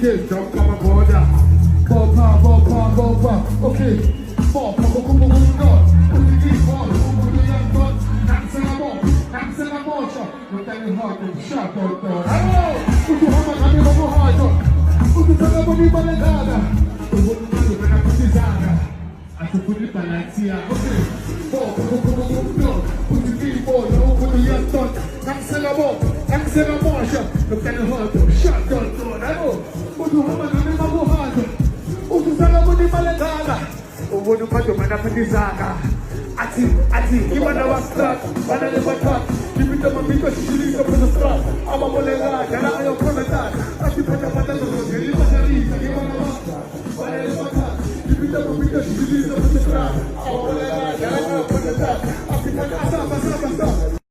DJ, jump on my border. Bopa, okay. Bopa, no tell you hard to shut out door. Hello! Utu hama kami mamu hajo. Utu sana boni balagada. Utu boni balagada. Atu boni balantia. Okay. Bopa, utu kibo, utu yanton. Cancela moja. No tell you hard to shut out door. Hello! Utu hama kami mamu hajo. Utu sana boni balagada. Utu boni balagada. Ati, gimana wasat, mana lebatat, dipinta meminta sisi ke penetraan, apa boleh lah, jangan ayo komentar, ati pada terus, jadi macam gimana wasat, mana lebatat, dipinta meminta sisi ke penetraan, apa boleh lah, jangan ayo komentar, ati pada asal.